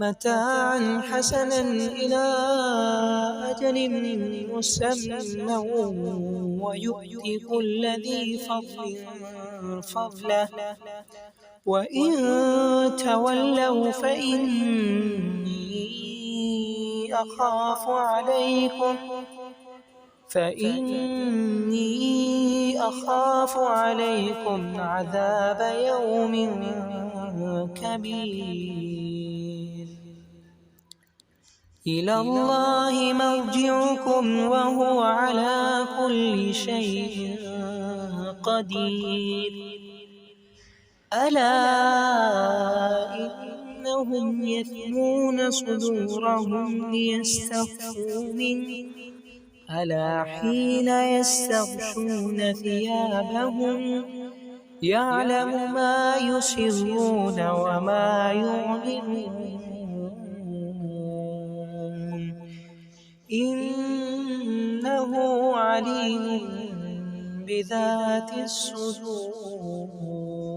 متاعا حسنا إلى أجل مسمى ويؤتي كل ذي فضل فضله وإن تولوا فإني أخاف عليكم عذاب يوم كبير. إلى الله مرجعكم وهو على كل شيء قدير. ألا إنهم يثنون صدورهم ليستخفوا منه ألا حين يستغشون ثيابهم يعلم ما يسرون وما يعلنون إنه عليم بذات الصدور.